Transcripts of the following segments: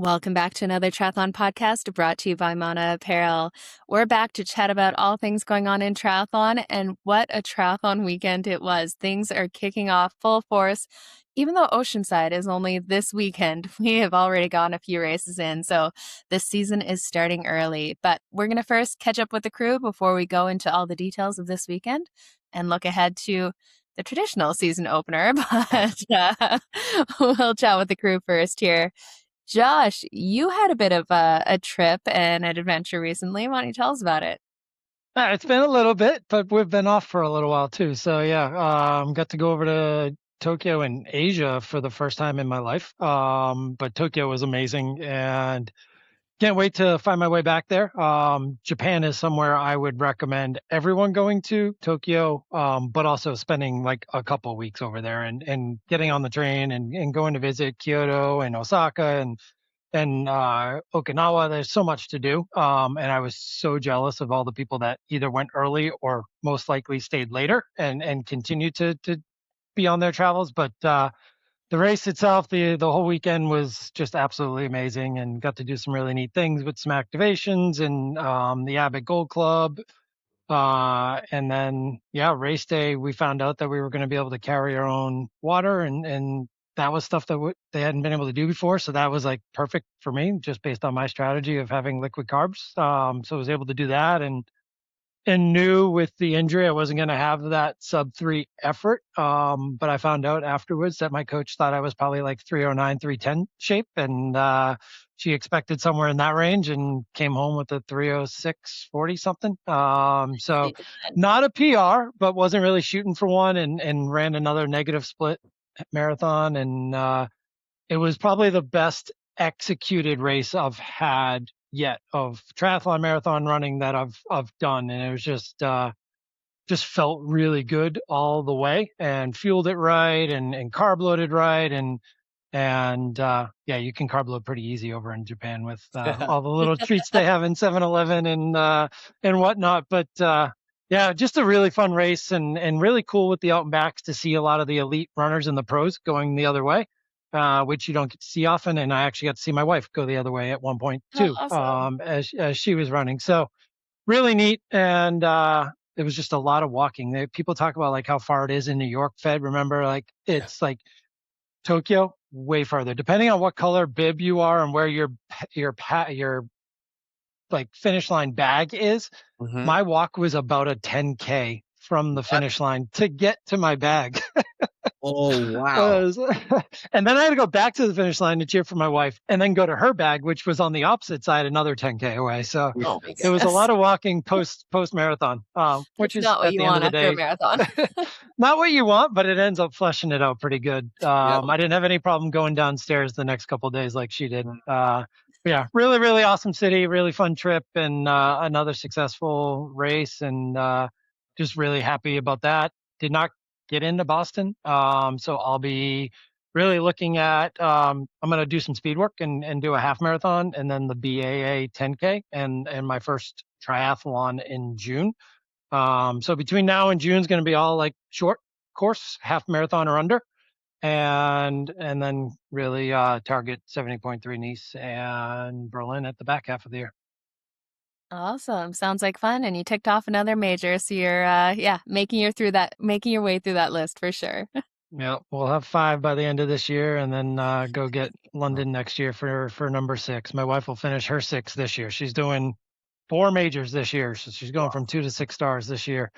Welcome back to Another Triathlon Podcast brought to you by Mana Apparel. We're back to chat about all things going on in triathlon, and what a triathlon weekend it was. Things are kicking off full force. Even though Oceanside is only this weekend, we have already gotten a few races in, so this season is starting early. But we're going to first catch up with the crew before we go into all the details of this weekend and look ahead to the traditional season opener. But we'll chat with the crew first here. Josh, you had a bit of a trip and an adventure recently. Why don't you tell us about it? It's been a little bit, but we've been off for a little while too. So yeah, got to go over to Tokyo in Asia for the first time in my life. But Tokyo was amazing and can't wait to find my way back there. Japan is somewhere I would recommend everyone going to, Tokyo, but also spending like a couple weeks over there and getting on the train and going to visit Kyoto and Osaka and Okinawa. There's so much to do. And I was so jealous of all the people that either went early or most likely stayed later and continued to be on their travels. But the race itself, the whole weekend was just absolutely amazing, and got to do some really neat things with some activations and the Abbott Gold Club. And then, race day, we found out that we were going to be able to carry our own water, and that was stuff that they hadn't been able to do before. So that was like perfect for me, just based on my strategy of having liquid carbs. So I was able to do that, and knew with the injury I wasn't going to have that sub-3 effort. But I found out afterwards that my coach thought I was probably like 309, 310 shape, and she expected somewhere in that range and came home with a 306, 40 something. So not a PR, but wasn't really shooting for one, and ran another negative split marathon. And it was probably the best executed race I've had yet of triathlon marathon running that I've done, and it was just felt really good all the way, and fueled it right, and carb loaded right, and you can carb load pretty easy over in Japan with all the little treats they have in 7-Eleven and whatnot. But just a really fun race, and really cool with the out and backs to see a lot of the elite runners and the pros going the other way. Which you don't get to see often. And I actually got to see my wife go the other way at one point too, awesome. as she was running. So really neat. And it was just a lot of walking. People talk about like how far it is in New York, Fed. Remember, like it's like Tokyo, way farther. Depending on what color bib you are and where your like finish line bag is. Mm-hmm. My walk was about a 10K from the finish line to get to my bag. Oh, wow. And then I had to go back to the finish line to cheer for my wife, and then go to her bag, which was on the opposite side, another 10K away. So it was a lot of walking post marathon, which is not what you want after a marathon. Not what you want, but it ends up fleshing it out pretty good. I didn't have any problem going downstairs the next couple of days like she did. Really, really awesome city, really fun trip, and another successful race, and just really happy about that. Did not get into Boston. So I'll be really looking at, I'm going to do some speed work and do a half marathon, and then the BAA 10K and my first triathlon in June. So between now and June is going to be all like short course, half marathon or under, and then really target 70.3 Nice and Berlin at the back half of the year. Awesome. Sounds like fun. And you ticked off another major. So you're, making your way through that list for sure. Yeah, we'll have 5 by the end of this year, and then go get London next year for number 6. My wife will finish her 6 this year. She's doing 4 majors this year. So she's going from 2 to 6 stars this year.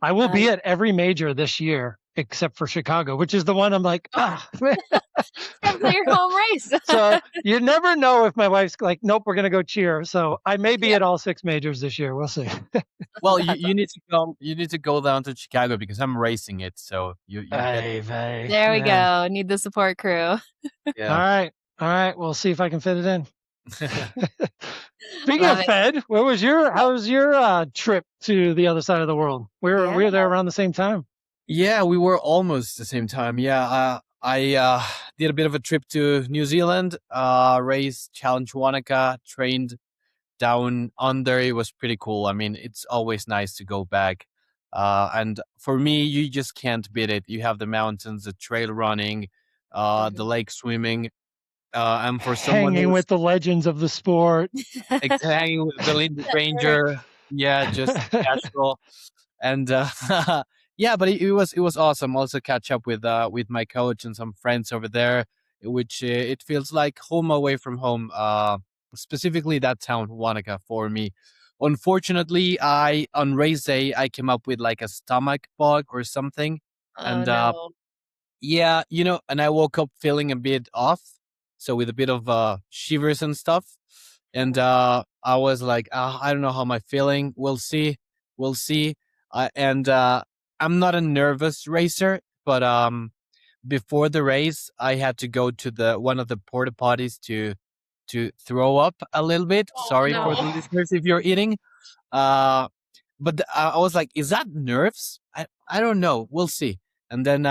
I will be at every major this year except for Chicago, which is the one I'm like, Definitely your home race. So you never know if my wife's like, nope, we're gonna go cheer. So I may be at all 6 majors this year. We'll see. Well, you need to go. You need to go down to Chicago because I'm racing it. So there we go. Need the support crew. Yeah. All right. We'll see if I can fit it in. Speaking of Fed, how was your trip to the other side of the world? We were there around the same time. Yeah, we were almost the same time. Yeah, I did a bit of a trip to New Zealand, raced Challenge Wanaka, trained down under. It was pretty cool. I mean, it's always nice to go back. And for me, you just can't beat it. You have the mountains, the trail running, the lake swimming. And for someone Hanging who's with the legends of the sport. hanging with the Lindy Ranger, yeah, just casual. And yeah, but it was awesome. Also catch up with my coach and some friends over there, which it feels like home away from home. Specifically that town, Wanaka, for me. Unfortunately, I on race day I came up with like a stomach bug or something, Oh and no. yeah, and I woke up feeling a bit off, so with a bit of shivers and stuff. And I was like, I don't know how am I feeling. We'll see. And I'm not a nervous racer, but before the race, I had to go to the one of the porta potties to throw up a little bit. Oh Sorry for the no. listeners if you're eating. Uh, but I was like, is that nerves? I don't know. We'll see. And then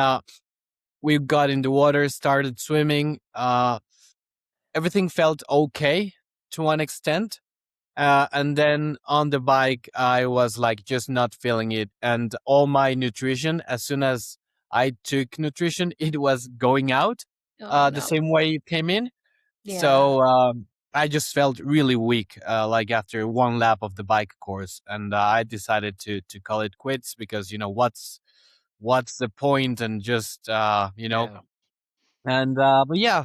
we got in the water, started swimming. Everything felt okay to one extent. And then on the bike, I was like just not feeling it. And all my nutrition, as soon as I took nutrition, it was going out Oh the no. same way it came in. Yeah. So I just felt really weak, like after one lap of the bike course. And I decided to call it quits because, what's the point? And just, Yeah. and but yeah,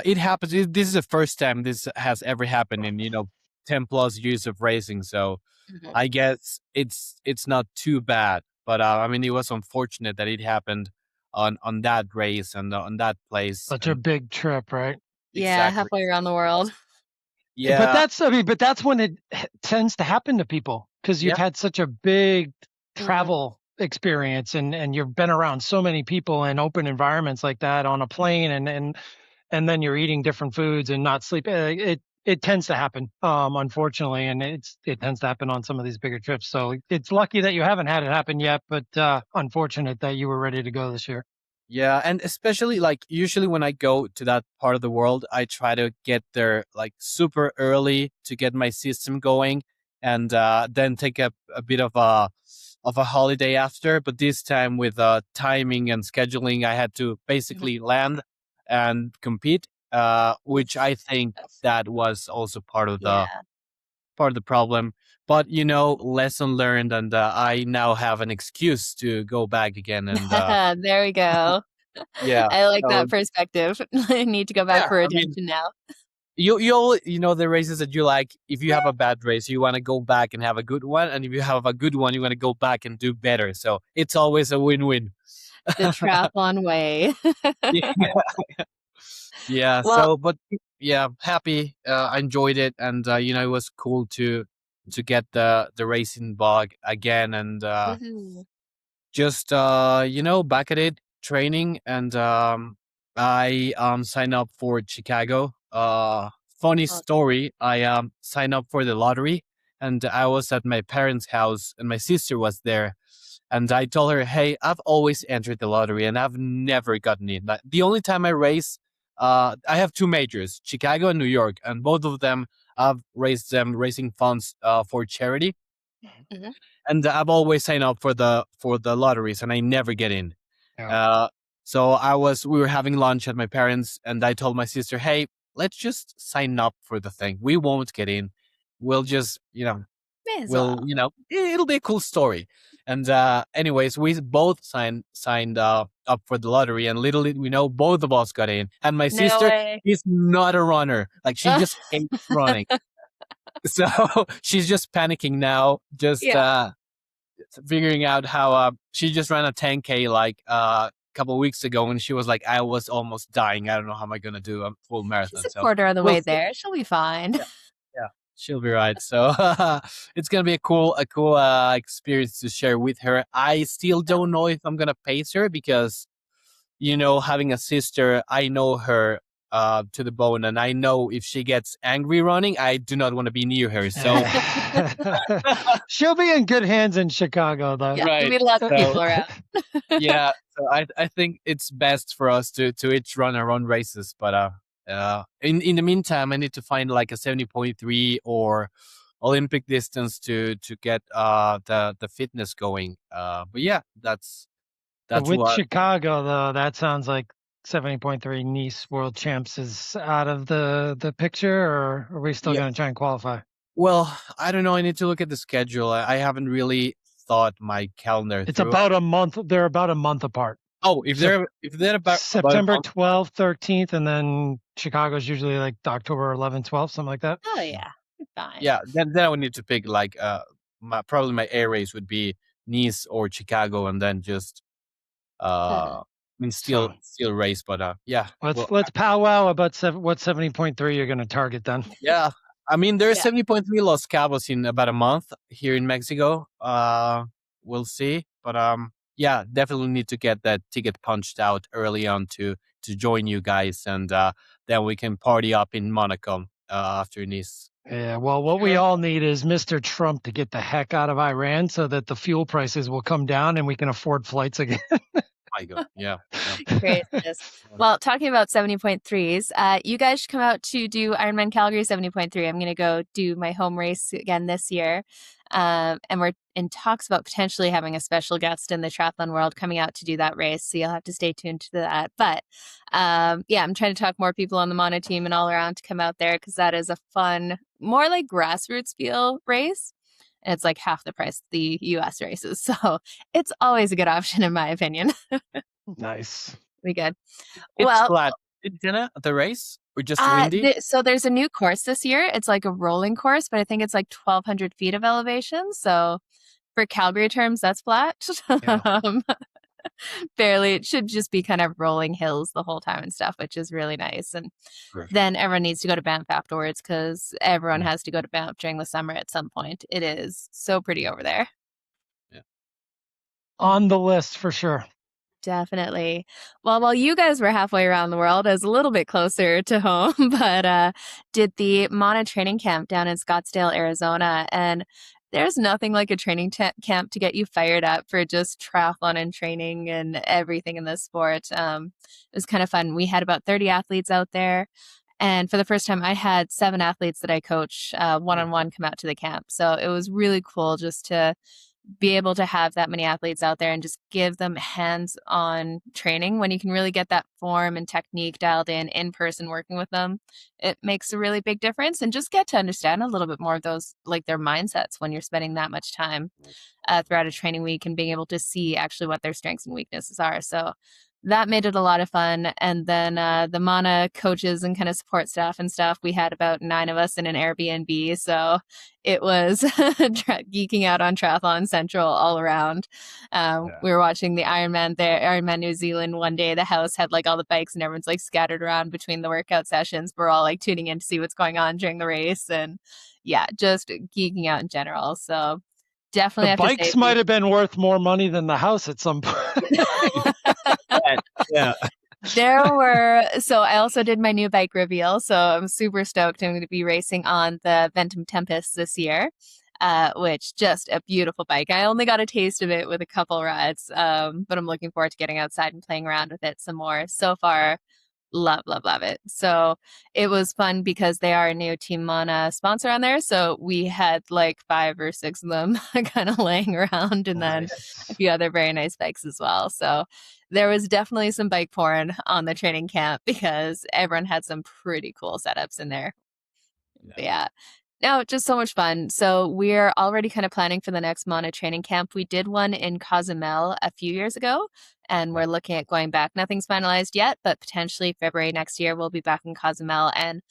it happens. This is the first time this has ever happened in 10+ years of racing. So Mhm. I guess it's not too bad. But I mean, it was unfortunate that it happened on that race and on that place. Such a And big trip, right? Yeah, exactly, halfway around the world. But yeah, that's when it tends to happen to people because you've yeah, had such a big Mhm. travel experience and you've been around so many people in open environments like that on a plane and then you're eating different foods and not sleeping. It tends to happen, unfortunately, and it tends to happen on some of these bigger trips. So it's lucky that you haven't had it happen yet, but unfortunate that you were ready to go this year. yeah. And especially like usually when I go to that part of the world, I try to get there like super early to get my system going, and then take a bit of a holiday after. But this time with timing and scheduling, I had to Mhm. basically land and compete, which I think that was also Yeah. part of the problem. But lesson learned, and I now have an excuse to go back again. And There we go. yeah, I like so that perspective. I need to go back yeah, for I mean, redemption now. the races that you like. If you have a bad race, you want to go back and have a good one, and if you have a good one, you want to go back and do better. So it's always a win-win. The triathlon way. Yeah. Yeah. Well, So, but yeah, happy. I enjoyed it, and it was cool to get the racing bug again, and mhm. just back at it training. And I signed up for Chicago. Funny Oh, story, I signed up for the lottery, and I was at my parents' house and my sister was there, and I told her, hey, I've always entered the lottery and I've never gotten in. Like, the only time I race, I have two majors, Chicago and New York, and both of them I've raised them raising funds for charity. mhm. And I've always signed up for the lotteries, and I never get in. Yeah. Uh, so we were having lunch at my parents, and I told my sister, "Hey, let's just sign up for the thing. We won't get in. We'll just, May as well. it'll be a cool story." And anyways, we both signed up for the lottery, and little did we know, both of us got in. And my No sister way. is not a runner; like she just hates running. So she's just panicking now, just Yeah. figuring out how she just ran a 10K like a couple of weeks ago, and she was like, I was almost dying. I don't know how am I gonna do a full She's marathon. a So quarter of the we'll way see. there. She'll be fine. Yeah, yeah, she'll be right. So it's gonna be a cool experience to share with her. I still don't know if I'm gonna pace her because having a sister, I know her to the bone, and I know if she gets angry running, I do not want to be near her. So She'll be in good hands in Chicago, though. Yeah, there'll right. be lots of So people around. yeah, so I think it's best for us to each run our own races. But in the meantime, I need to find like a 70.3 or Olympic distance to get the fitness going. But yeah, that's With what. Chicago, though, that sounds like 70.3 Nice World Champs is out of the picture, or are we still going to try and qualify? Well, I don't know. I need to look at the schedule. I haven't really thought my calendar It's through. about a month. They're about a month apart. Oh, if they're about September 12th, 13th, and then Chicago's usually like October 11th, 12th, something like that. Oh yeah, fine. Yeah, then I would need to pick like probably my air race would be Nice or Chicago, and then just I mean still race, but yeah. Let's powwow about what 70.3 you're going to target then. Yeah, I mean there's 70.3 Los Cabos in about a month here in Mexico. We'll see, but yeah, definitely need to get that ticket punched out early on to join you guys, and then we can party up in Monaco after Nice. Yeah, well, what we all need is Mr. Trump to get the heck out of Iran so that the fuel prices will come down and we can afford flights again. My God, yeah. Craziness. Well, talking about 70.3s, you guys should come out to do Ironman Calgary 70.3. I'm going to go do my home race again this year. And we're in talks about potentially having a special guest in the triathlon world coming out to do that race. So you'll have to stay tuned to that. But yeah, I'm trying to talk more people on the Mono team and all around to come out there because that is a fun, more like grassroots feel race. And it's like half the price of the US races. So it's always a good option, in my opinion. Nice. We good. It's flat. Jenna, the race? Or just windy? So there's a new course this year. It's like a rolling course, but I think it's like 1,200 feet of elevation. So for Calgary terms, that's flat. Yeah. Barely. It should just be kind of rolling hills the whole time and stuff, which is really nice. And then everyone needs to go to Banff afterwards because everyone has to go to Banff during the summer at some point. It is so pretty over there. Yeah. On the list for sure. Definitely. Well, while you guys were halfway around the world, I was a little bit closer to home, but did the Mono training camp down in Scottsdale, Arizona. And there's nothing like a training camp to get you fired up for just triathlon and training and everything in this sport. It was kind of fun. We had about 30 athletes out there. And for the first time, I had 7 athletes that I coach one-on-one come out to the camp. So it was really cool just to be able to have that many athletes out there and just give them hands-on training when you can really get that form and technique dialed in person working with them. It makes a really big difference and just get to understand a little bit more of those, like their mindsets when you're spending that much time throughout a training week and being able to see actually what their strengths and weaknesses are. So that made it a lot of fun. And then the Mana coaches and kind of support staff and stuff, we had about 9 of us in an Airbnb. So it was geeking out on Triathlon Central all around. We were watching the Ironman there, Ironman New Zealand one day. The house had like all the bikes and everyone's like scattered around between the workout sessions. We're all like tuning in to see what's going on during the race. And yeah, just geeking out in general. So definitely the bikes might have been worth more money than the house at some point. Yeah. So I also did my new bike reveal. So I'm super stoked. I'm going to be racing on the Ventum Tempest this year, which just a beautiful bike. I only got a taste of it with a couple rides, but I'm looking forward to getting outside and playing around with it some more. So far, love it. So it was fun because they are a new Team Mana sponsor on there. So we had like 5 or 6 of them kind of laying around, and then a few other very nice bikes as well. So there was definitely some bike porn on the training camp because everyone had some pretty cool setups in there. Yeah. No, just so much fun. So we're already kind of planning for the next Mana training camp. We did one in Cozumel a few years ago, and we're looking at going back. Nothing's finalized yet, but potentially February next year, we'll be back in Cozumel. And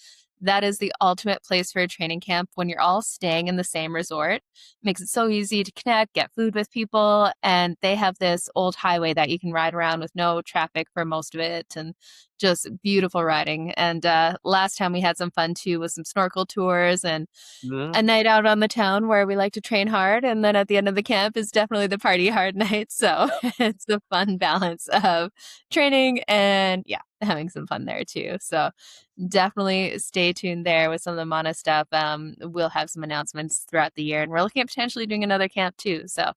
that is the ultimate place for a training camp when you're all staying in the same resort. Makes it so easy to connect, get food with people. And they have this old highway that you can ride around with no traffic for most of it, and just beautiful riding. And last time we had some fun too with some snorkel tours and a night out on the town where we like to train hard. And then at the end of the camp is definitely the party hard night. So it's a fun balance of training and having some fun there too. So definitely stay tuned there with some of the Mana stuff. We'll have some announcements throughout the year, and we're looking at potentially doing another camp too. So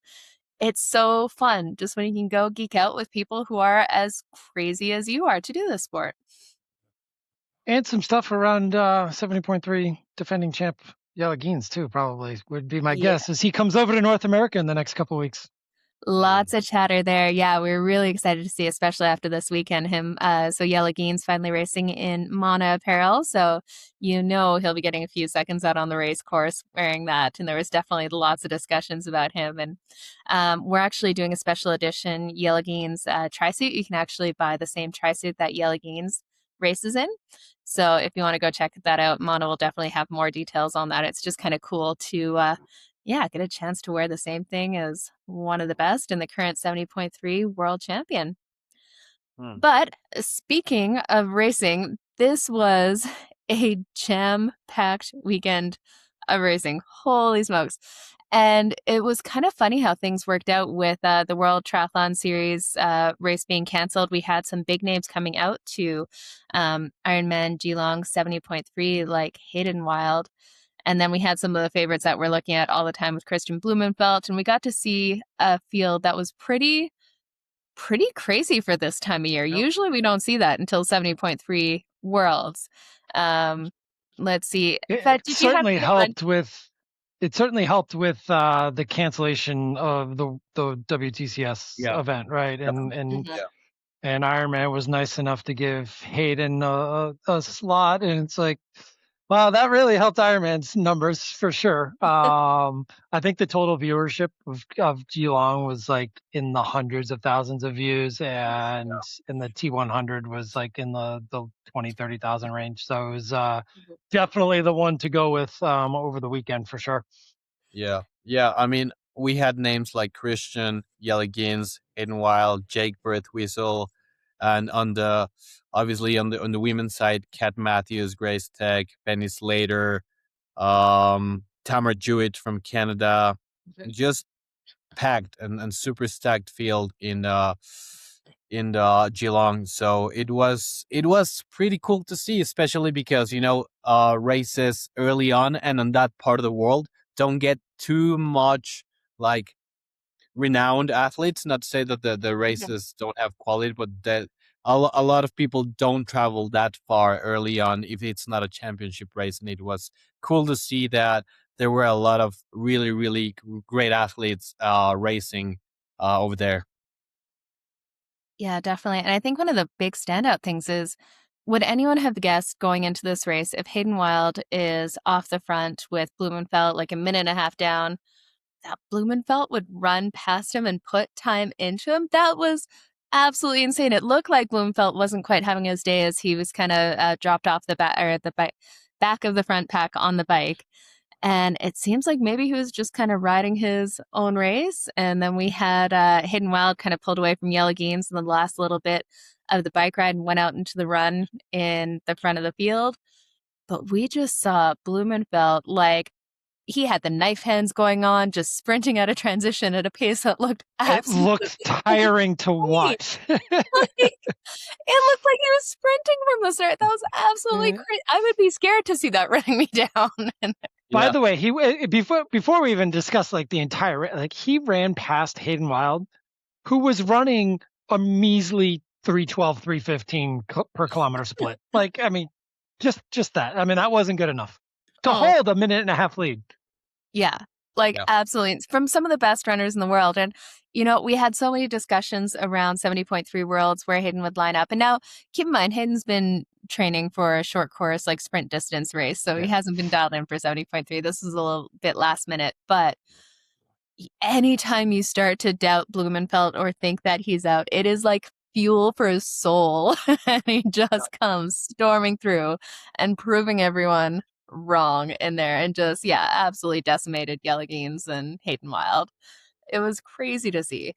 it's so fun just when you can go geek out with people who are as crazy as you are to do this sport. And some stuff around 70.3 defending champ Yelagines too, probably would be my guess, as he comes over to North America in the next couple of weeks. Lots of chatter there. Yeah, we were really excited to see, especially after this weekend, him. So Yellow Gene's finally racing in Mana apparel. So he'll be getting a few seconds out on the race course wearing that. And there was definitely lots of discussions about him. And we're actually doing a special edition Yellow Gene's tri-suit. You can actually buy the same tri-suit that Yellow Gene's races in. So if you want to go check that out, Mana will definitely have more details on that. It's just kind of cool to get a chance to wear the same thing as one of the best and the current 70.3 world champion. But speaking of racing, this was a jam-packed weekend of racing. Holy smokes. And it was kind of funny how things worked out with the World Triathlon Series race being canceled. We had some big names coming out to Ironman Geelong 70.3 like Hayden Wild. And then we had some of the favorites that we're looking at all the time with Christian Blumenfeld. And we got to see a field that was pretty crazy for this time of year. Yep. Usually we don't see that until 70.3 Worlds. Let's see. It certainly helped with the cancellation of the WTCS event, right? And Ironman was nice enough to give Hayden a slot, and it's like, wow, that really helped Ironman's numbers for sure. I think the total viewership of Geelong was like in the hundreds of thousands of views, and in the T100 was like in the 20, 30,000 range. So it was definitely the one to go with over the weekend for sure. Yeah. I mean, we had names like Christian, Yelligins, Hayden Wild, Jake Birthwhistle, and obviously on the women's side, Kat Matthews, Grace Tech, Penny Slater, Tamara Jewett from Canada, just packed and super stacked field in the Geelong. So it was pretty cool to see, especially because races early on and on that part of the world don't get too much like renowned athletes. Not to say that the races don't have quality, but that a lot of people don't travel that far early on if it's not a championship race. And it was cool to see that there were a lot of really, really great athletes racing over there. Yeah, definitely. And I think one of the big standout things is, would anyone have guessed going into this race if Hayden Wild is off the front with Blumenfeld like a minute and a half down, that Blumenfeld would run past him and put time into him? That was absolutely insane. It looked like Blumenfeld wasn't quite having his day as he was kind of dropped off the back of the front pack on the bike. And it seems like maybe he was just kind of riding his own race. And then we had Hayden Wild kind of pulled away from Yellow Genes in the last little bit of the bike ride and went out into the run in the front of the field. But we just saw Blumenfeld, like, he had the knife hands going on, just sprinting out of transition at a pace that looked absolutely... It looked tiring to watch. It looked like he was sprinting from the start. That was absolutely crazy. I would be scared to see that running me down. By the way, before we even discuss like the entire, like, he ran past Hayden Wild, who was running a measly 3:12, 3:15 per kilometer split. Like, I mean, just that. I mean, that wasn't good enough to hold a minute and a half lead. Yeah, absolutely. From some of the best runners in the world. And, we had so many discussions around 70.3 Worlds where Hayden would line up. And now, keep in mind, Hayden's been training for a short course, like sprint distance race. So he hasn't been dialed in for 70.3. This is a little bit last minute. But anytime you start to doubt Blumenfeld or think that he's out, it is like fuel for his soul. And he just comes storming through and proving everyone wrong in there, and just absolutely decimated Yellow Genes and Hayden Wild. It was crazy to see.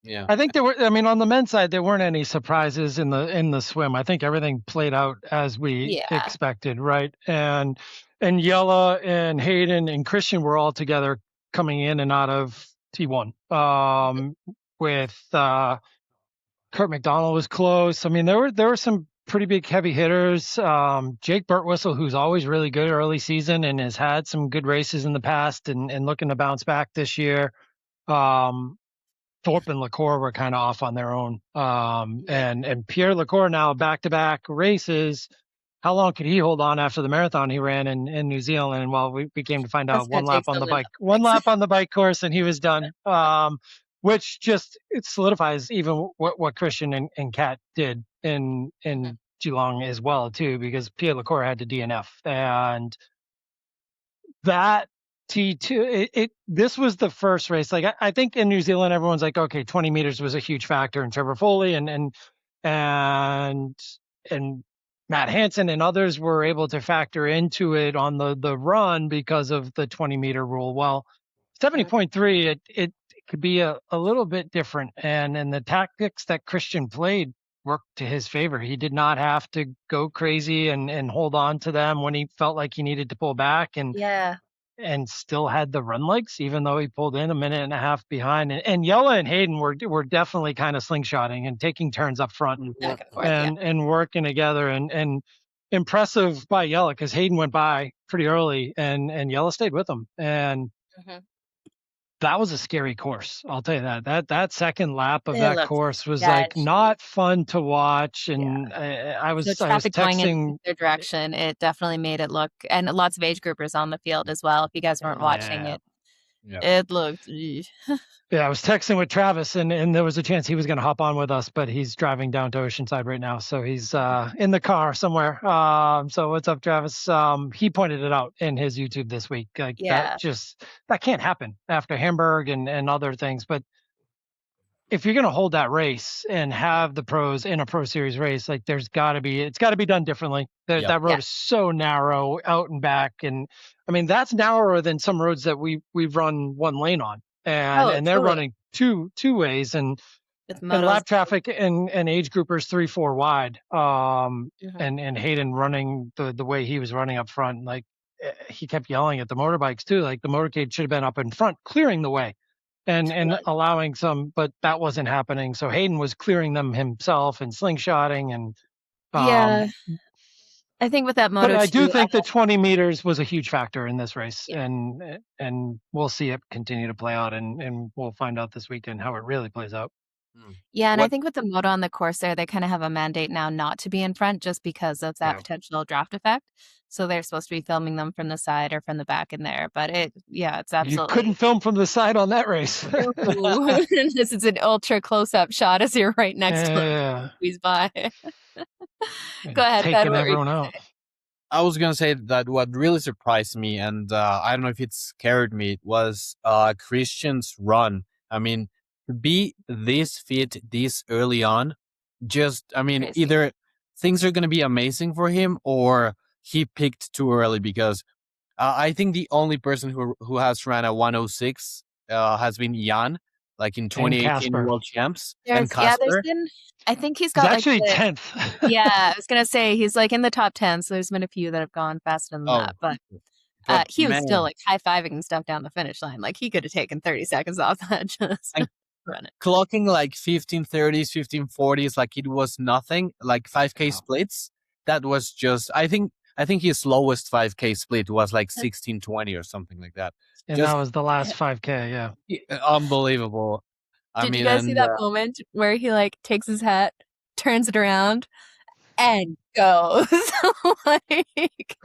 Yeah, I think on the men's side, there weren't any surprises in the swim. I think everything played out as we expected, right? And Yella and Hayden and Christian were all together coming in and out of T1. With Kurt McDonald was close. I mean, there were some pretty big heavy hitters. Jake Birtwhistle, who's always really good early season and has had some good races in the past and looking to bounce back this year. Thorpe and LaCour were kind of off on their own. And Pierre LaCour now back-to-back races. How long could he hold on after the marathon he ran in New Zealand? And we came to find out one lap on the bike course, and he was done. which just it solidifies even what Christian and Kat did in Geelong as well too, because Pierre Lacour had to DNF, and that T2, this was the first race. Like I think in New Zealand, everyone's like, okay, 20 meters was a huge factor, and Trevor Foley and Matt Hansen and others were able to factor into it on the run because of the 20-meter rule. Well, 70.3, it could be a little bit different, and the tactics that Christian played worked to his favor. He did not have to go crazy and hold on to them when he felt like he needed to pull back, and still had the run legs, even though he pulled in a minute and a half behind. And Yella and Hayden were definitely kind of slingshotting and taking turns up front and working together, and impressive by Yella, because Hayden went by pretty early and Yella stayed with him. And that was a scary course. I'll tell you that second lap of that course was like not fun to watch. And I was traffic going texting in their direction. It definitely made it look, and lots of age groupers on the field as well. If you guys weren't watching it, it looked. Yeah, I was texting with Travis, and there was a chance he was going to hop on with us, but he's driving down to Oceanside right now, so he's in the car somewhere. So what's up, Travis? He pointed it out in his YouTube this week. Like that can't happen after Hamburg and other things. But if you're going to hold that race and have the pros in a Pro Series race, like it's got to be done differently. That road is so narrow out and back, and I mean that's narrower than some roads that we've run one lane on. And they're running two ways, and lap traffic and age groupers 3-4 wide. And Hayden running the way he was running up front, like he kept yelling at the motorbikes too. Like the motorcade should have been up in front, clearing the way, and allowing some, but that wasn't happening. So Hayden was clearing them himself and slingshotting, and I think with that moto, but I do think that 20 meters was a huge factor in this race, and we'll see it continue to play out, and we'll find out this weekend how it really plays out. Yeah, and I think with the moto on the course there, they kind of have a mandate now not to be in front just because of that potential draft effect. So they're supposed to be filming them from the side or from the back in there. But it's absolutely. You couldn't film from the side on that race. This is an ultra close-up shot as you're right next to him. Squeeze by. Go ahead, taking everyone out. I was gonna say that what really surprised me, and I don't know if it scared me, was Christian's run. I mean, to be this fit this early on, crazy. Either things are gonna be amazing for him, or he picked too early, because I think the only person who has ran a 106 has been Jan, like in 2018 World Champs. And Casper. I think he's got actually 10th. I was going to say he's like in the top 10. So there's been a few that have gone faster than that. But he was still like high-fiving and stuff down the finish line. Like he could have taken 30 seconds off that just run it. Clocking like 15:30s, 15:40s, like it was nothing, like 5K splits. That was just, I think his lowest 5K split was like 16:20 or something like that. And that was the last 5K, Unbelievable. Did you guys see that moment where he like takes his hat, turns it around, and goes? Like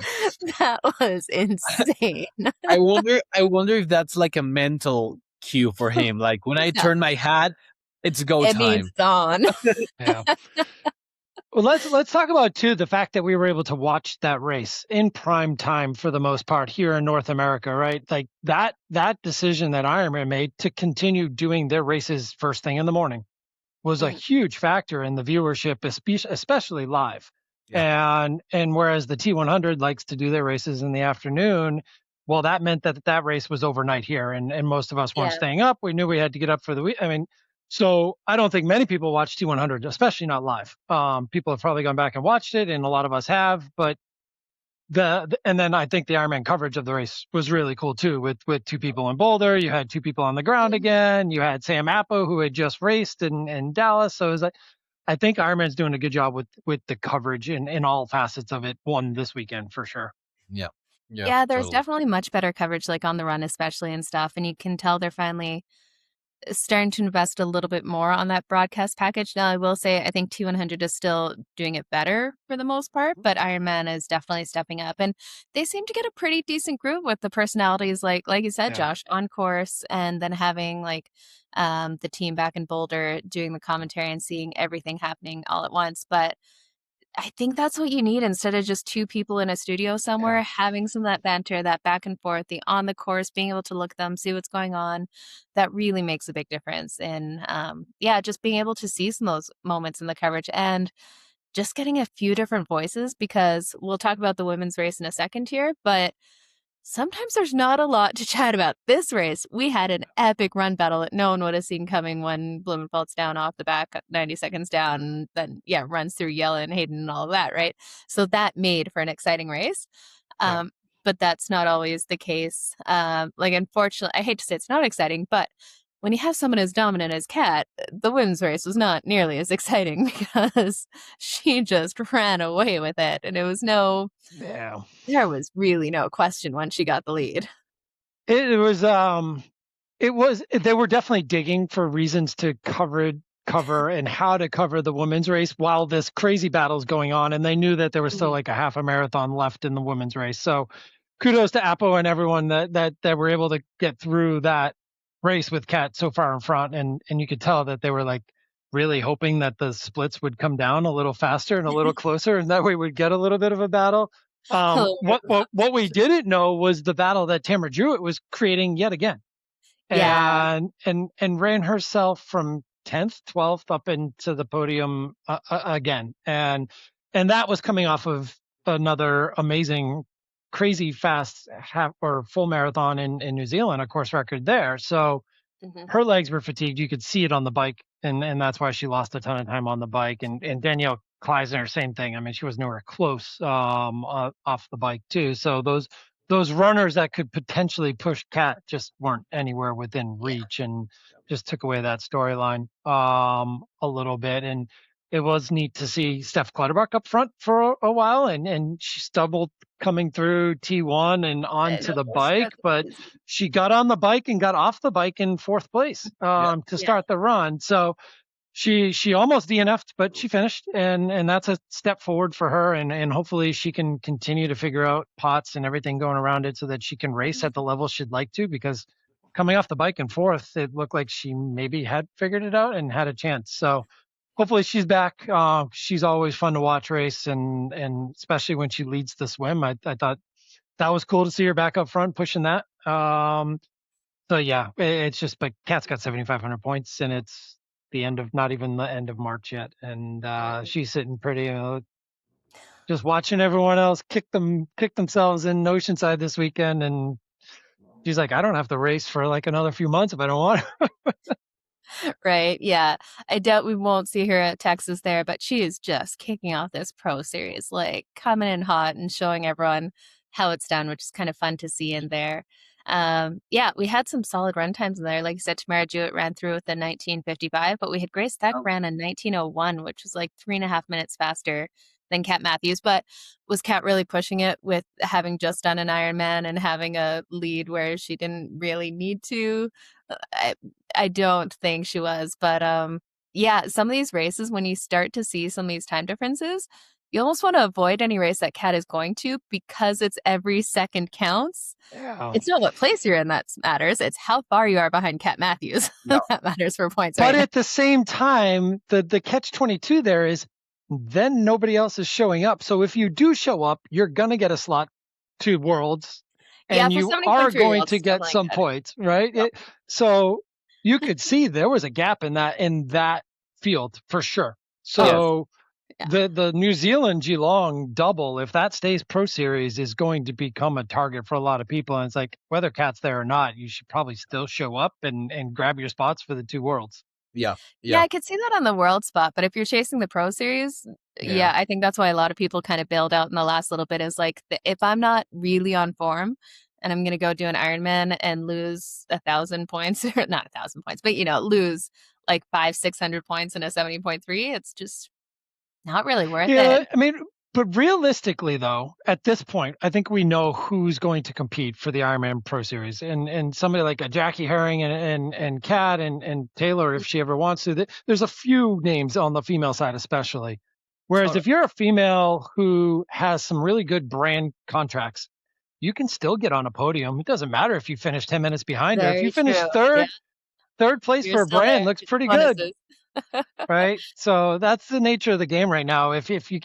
that was insane. I wonder if that's like a mental cue for him. Like when I turn my hat, it's go time. It means it's on. Well, let's talk about too the fact that we were able to watch that race in prime time for the most part here in North America, right? Like that decision that Ironman made to continue doing their races first thing in the morning was a huge factor in the viewership, especially live. And whereas the T100 likes to do their races in the afternoon, well, that meant that race was overnight here, and most of us weren't staying up. We knew we had to get up for the week. I mean. So I don't think many people watch T100, especially not live. People have probably gone back and watched it, and a lot of us have. But and then I think the Ironman coverage of the race was really cool too, with two people in Boulder. You had two people on the ground again. You had Sam Appo, who had just raced in Dallas. So it was like, I think Ironman's doing a good job with the coverage in all facets of it. One this weekend for sure. Yeah, there's definitely much better coverage, like on the run especially and stuff. And you can tell they're finally starting to invest a little bit more on that broadcast package. Now, I will say I think T100 is still doing it better for the most part, but Ironman is definitely stepping up. And they seem to get a pretty decent group with the personalities, like you said, Josh, on course, and then having like the team back in Boulder doing the commentary and seeing everything happening all at once. But I think that's what you need instead of just two people in a studio somewhere, having some of that banter, that back and forth, the on the course, being able to look at them, see what's going on. That really makes a big difference in, just being able to see some of those moments in the coverage and just getting a few different voices, because we'll talk about the women's race in a second here, but sometimes there's not a lot to chat about. This race, we had an epic run battle that no one would have seen coming when Blumenfeld's down off the back, 90 seconds down, and then, runs through Yellen, Hayden, and all of that, right? So that made for an exciting race. But that's not always the case. Unfortunately, I hate to say it's not exciting, but when you have someone as dominant as Kat, the women's race was not nearly as exciting because she just ran away with it. And it was there was really no question when she got the lead. They were definitely digging for reasons to cover and how to cover the women's race while this crazy battle's going on. And they knew that there was still like a half a marathon left in the women's race. So kudos to Apo and everyone that were able to get through that race with Kat so far in front. And you could tell that they were like really hoping that the splits would come down a little faster and a little closer, and that way we'd get a little bit of a battle. What we didn't know was the battle that Tamara Jewett was creating yet again. And ran herself from 10th, 12th up into the podium again. And that was coming off of another amazing, crazy fast half or full marathon in New Zealand, a course record there. So her legs were fatigued. You could see it on the bike. And that's why she lost a ton of time on the bike. And Danielle Kleisner, same thing. I mean, she was nowhere close off the bike too. So those runners that could potentially push Kat just weren't anywhere within reach, and just took away that storyline a little bit. And it was neat to see Steph Clutterbuck up front for a while, and she stumbled coming through T1 and onto the bike, but she got on the bike and got off the bike in 4th place to start the run. So she almost DNF'd, but she finished, and that's a step forward for her. And hopefully she can continue to figure out pots and everything going around it so that she can race at the level she'd like to, because coming off the bike in 4th, it looked like she maybe had figured it out and had a chance. So hopefully she's back. She's always fun to watch race, and especially when she leads the swim. I thought that was cool to see her back up front pushing that. So yeah, it's just, but Kat's got 7,500 points, and it's not even the end of March yet, and she's sitting pretty, just watching everyone else kick themselves in Oceanside this weekend, and she's like, I don't have to race for like another few months if I don't want. Right. Yeah. I doubt we won't see her at Texas there, but she is just kicking off this pro series, like coming in hot and showing everyone how it's done, which is kind of fun to see in there. We had some solid run times in there. Like you said, Tamara Jewett ran through with a 19:55, but we had Grace Beck ran a 19:01, which was like 3.5 minutes faster than Kat Matthews. But was Kat really pushing it with having just done an Ironman and having a lead where she didn't really need to? I don't think she was, but some of these races, when you start to see some of these time differences, you almost want to avoid any race that Kat is going to, because it's every second counts. Yeah. It's not what place you're in that matters. It's how far you are behind Kat Matthews. That matters for points. But at the same time, the catch-22 there is then nobody else is showing up. So if you do show up, you're going to get a slot to Worlds, and you are going to get some points, right? Yep. So you could see there was a gap in that field for sure. So the New Zealand Geelong double, if that stays pro series, is going to become a target for a lot of people. And it's like, whether Kat's there or not, you should probably still show up and grab your spots for the 2 Worlds. Yeah, I could see that on the world spot, but if you're chasing the pro series, I think that's why a lot of people kind of bailed out in the last little bit, is like, if I'm not really on form and I'm going to go do an Ironman and lose 1,000 points, or not 1,000 points, but, lose like 500-600 points in a 70.3, it's just not really worth it. I mean, But realistically, though, at this point, I think we know who's going to compete for the Ironman Pro Series, and somebody like a Jackie Herring and Kat and Taylor, if she ever wants to. There's a few names on the female side, especially. Whereas if you're a female who has some really good brand contracts, you can still get on a podium. It doesn't matter if you finish 10 minutes behind her. If Very you finish true. third place You're for a still brand, there. looks pretty Bonuses. good. Right. So that's the nature of the game right now. If you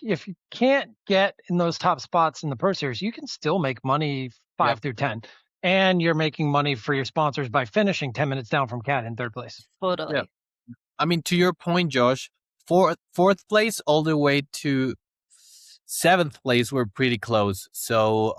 can't get in those top spots in the Pro Series, you can still make money 5 through 10. And you're making money for your sponsors by finishing 10 minutes down from Kat in third place. Totally. Yeah. I mean, to your point, Josh, fourth place all the way to seventh place were pretty close. So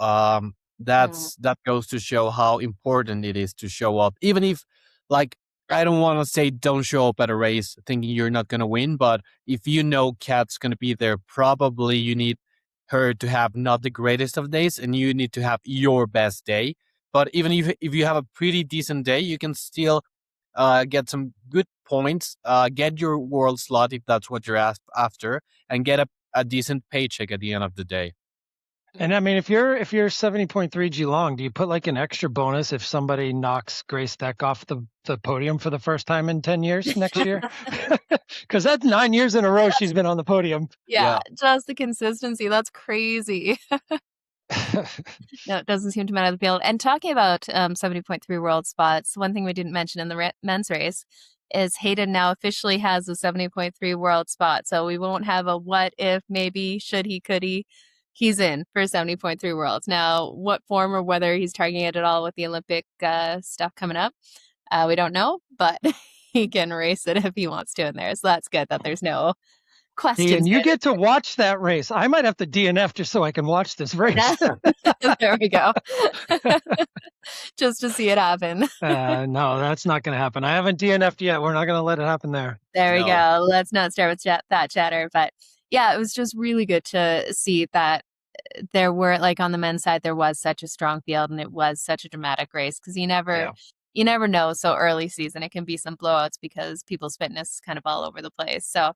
that goes to show how important it is to show up, even if, like, I don't want to say don't show up at a race thinking you're not going to win, but if you know Kat's going to be there, probably you need her to have not the greatest of days, and you need to have your best day. But even if you have a pretty decent day, you can still get some good points, get your world slot if that's what you're after, and get a decent paycheck at the end of the day. And I mean, if you're 70.3 Geelong, do you put like an extra bonus if somebody knocks Grace Deck off the podium for the first time in 10 years next year? Because that's 9 years in a row she's been on the podium. Yeah, just the consistency. That's crazy. No, it doesn't seem to matter the field. And talking about 70.3 world spots, one thing we didn't mention in the men's race is Hayden now officially has a 70.3 world spot. So we won't have a what if, maybe, should he, could he. He's in for 70.3 worlds. Now, what form or whether he's targeting it at all with the Olympic stuff coming up, we don't know, but he can race it if he wants to in there. So that's good that there's no questions. And you get to watch that race. I might have to DNF just so I can watch this race. There we go. Just to see it happen. No, that's not going to happen. I haven't DNF'd yet. We're not going to let it happen there. There we go. Let's not start with that chatter. But yeah, it was just really good to see that there were, like, on the men's side, there was such a strong field and it was such a dramatic race, because you never know. So early season, it can be some blowouts because people's fitness is kind of all over the place. So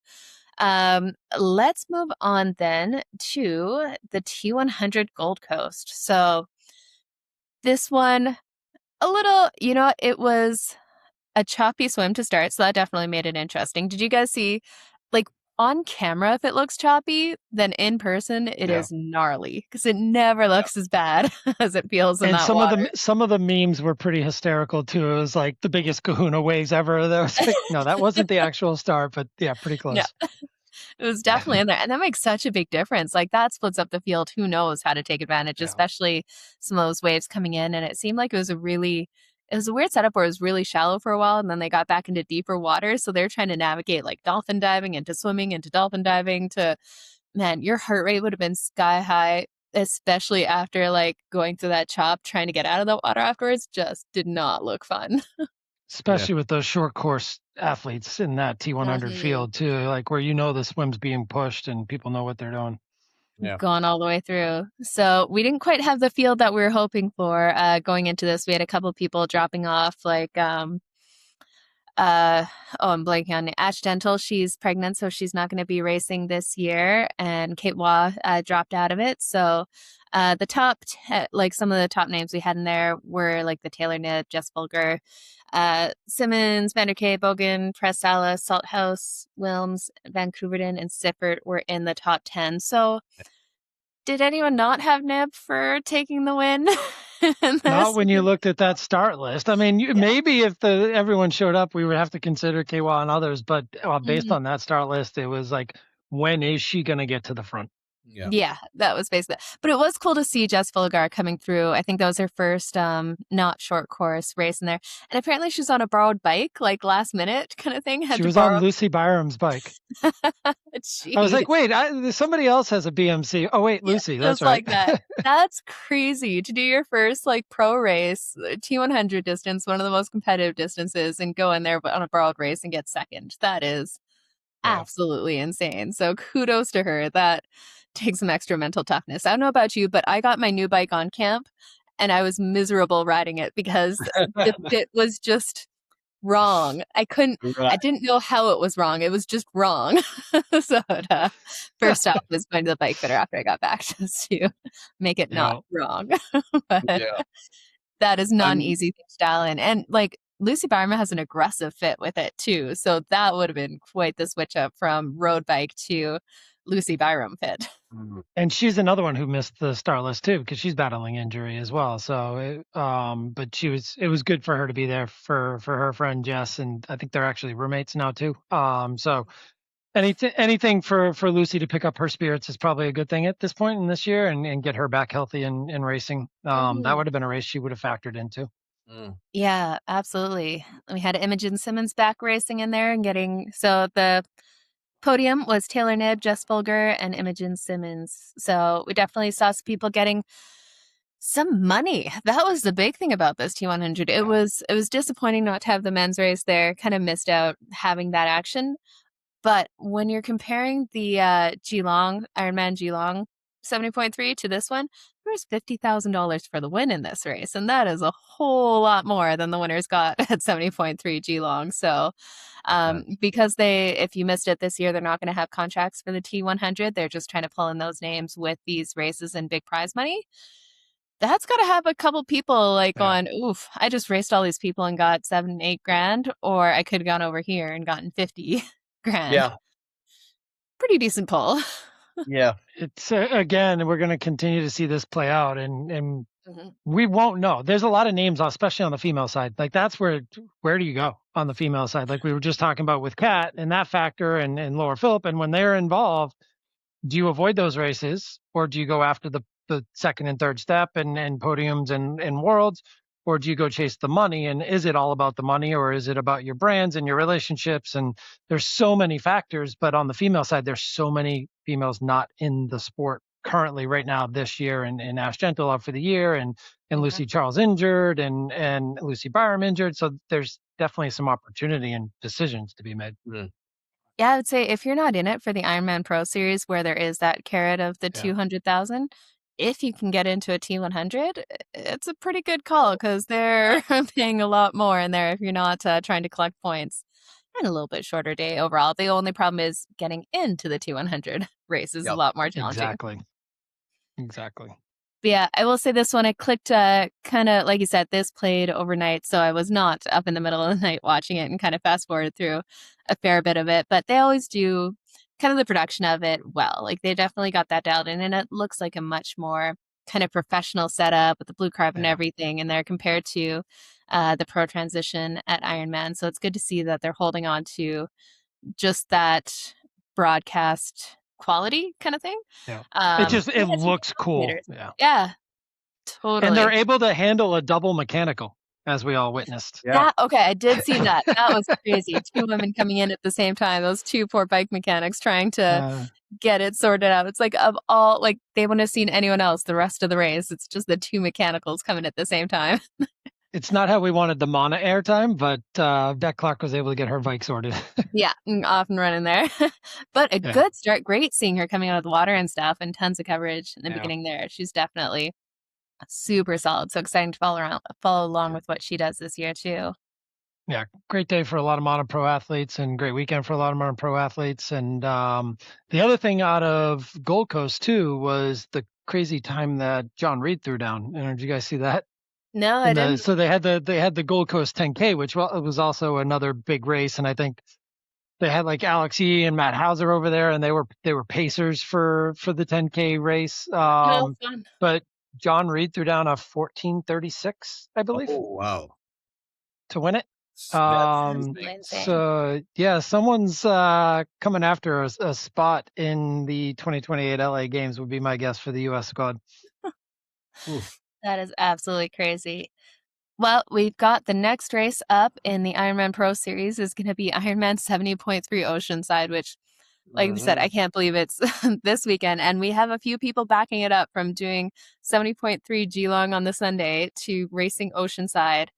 let's move on then to the T100 Gold Coast. So this one, a little, it was a choppy swim to start. So that definitely made it interesting. Did you guys see, like, on camera, if it looks choppy, then in person it is gnarly, because it never looks as bad as it feels in that water. Some of the memes were pretty hysterical too. It was like the biggest kahuna waves ever. That was like, no, that wasn't the actual start, but yeah, pretty close. Yeah. It was definitely in there. And that makes such a big difference. Like, that splits up the field. Who knows how to take advantage, especially some of those waves coming in. And it seemed like it was a weird setup where it was really shallow for a while, and then they got back into deeper water. So they're trying to navigate, like, dolphin diving into swimming into dolphin diving to, man, your heart rate would have been sky high, especially after, like, going through that chop, trying to get out of the water afterwards. Just did not look fun. Especially with those short course athletes in that T100 field too, like where the swim's being pushed and people know what they're doing. Yeah. Gone all the way through. So we didn't quite have the field that we were hoping for going into this. We had a couple of people dropping off, like I'm blanking on Ash Dental. She's pregnant, so she's not going to be racing this year. And Kate Waugh dropped out of it. So the top, some of the top names we had in there were like the Taylor Nib, Jess Bulger, Simmons, Vanderkay, Bogan, Prestala, Salthouse, Wilms, Vancouverden, and Sippert were in the top 10. So did anyone not have Nib for taking the win? Not when you looked at that start list. I mean, maybe if everyone showed up, we would have to consider Kwa and others. But based on that start list, it was like, when is she going to get to the front? Yeah, that was basically. But it was cool to see Jess Fulgar coming through. I think that was her first not short course race in there. And apparently she's on a borrowed bike, like last minute kind of thing. She was on Lucy Byram's bike. I was like, wait, somebody else has a BMC. Oh, wait, Lucy. That's right. Like that. That's crazy to do your first like pro race, T100 distance, one of the most competitive distances, and go in there on a borrowed race and get second. That is absolutely insane. So kudos to her. That takes some extra mental toughness. I don't know about you, but I got my new bike on camp and I was miserable riding it because it was just wrong. I didn't know how it was wrong. It was just wrong. So first off was going to the bike fitter after I got back just to make it not wrong. But that is not an easy thing to dial in. And like Lucy Byram has an aggressive fit with it too. So that would have been quite the switch up from road bike to Lucy Byram fit. And she's another one who missed the start list too, because she's battling injury as well. So, but it was good for her to be there for her friend Jess, and I think they're actually roommates now too. So anything for Lucy to pick up her spirits is probably a good thing at this point in this year, and get her back healthy and racing. That would have been a race she would have factored into. Yeah, absolutely. We had Imogen Simmons back racing in there and so the podium was Taylor Knibb, Jess Folger, and Imogen Simmons. So we definitely saw some people getting some money. That was the big thing about this T100. It was disappointing not to have the men's race there. Kind of missed out having that action. But when you're comparing the Geelong, Ironman Geelong 70.3 to this one, there was $50,000 for the win in this race. And that is a whole lot more than the winners got at 70.3 Geelong. So because if you missed it this year, they're not going to have contracts for the T100. They're just trying to pull in those names with these races and big prize money. That's got to have a couple people going, oof, I just raced all these people and got $7-8 grand, or I could have gone over here and gotten 50 grand. Yeah. Pretty decent pull. Yeah. It's again, we're going to continue to see this play out, and we won't know. There's a lot of names, especially on the female side. Like that's where do you go on the female side? Like we were just talking about with Kat and that factor and Laura Phillip. And when they're involved, do you avoid those races, or do you go after the second and third step and podiums and worlds, or do you go chase the money? And is it all about the money, or is it about your brands and your relationships? And there's so many factors, but on the female side, there's so many females not in the sport currently right now this year, and Ash Gentle out for the year, and Lucy Charles injured, and Lucy Byram injured. So there's definitely some opportunity and decisions to be made. Yeah, I would say if you're not in it for the Ironman Pro Series, where there is that carrot of the 200,000, if you can get into a T100, it's a pretty good call, because they're paying a lot more in there if you're not trying to collect points. And a little bit shorter day overall. The only problem is getting into the T100 race is a lot more challenging. Exactly. But yeah, I will say this one, I clicked kind of, like you said, this played overnight, so I was not up in the middle of the night watching it and kind of fast forward through a fair bit of it. But they always do kind of the production of it well. Like they definitely got that dialed in, and it looks like a much more kind of professional setup with the blue carpet and everything in there compared to the pro transition at Ironman. So it's good to see that they're holding on to just that broadcast quality kind of thing. It looks cool. Yeah, totally. And they're able to handle a double mechanical, as we all witnessed. Okay, I did see that. That was crazy. 2 women coming in at the same time. Those 2 poor bike mechanics trying to get it sorted out. It's like, of all, like they wouldn't have seen anyone else the rest of the race. It's just the 2 mechanicals coming at the same time. It's not how we wanted the Mana airtime, but Beck Clark was able to get her bike sorted. Yeah, off and running there. But a good start. Great seeing her coming out of the water and stuff, and tons of coverage in the beginning there. She's definitely super solid. So exciting to follow along with what she does this year too. Yeah, great day for a lot of Mono Pro athletes, and great weekend for a lot of Mono Pro athletes. And the other thing out of Gold Coast too was the crazy time that John Reed threw down. And did you guys see that? No, I didn't. So they had the Gold Coast 10K, which was also another big race, and I think they had like Alex E and Matt Hauser over there, and they were pacers for the 10K race. But John Reed threw down a 14:36, I believe. Oh wow! To win it. So yeah, someone's coming after a spot in the 2028 LA Games would be my guess for the U.S. squad. Oof. That is absolutely crazy. Well, we've got the next race up in the Ironman Pro Series is going to be Ironman 70.3 Oceanside, which, like we said, I can't believe it's this weekend. And we have a few people backing it up from doing 70.3 Geelong on the Sunday to racing Oceanside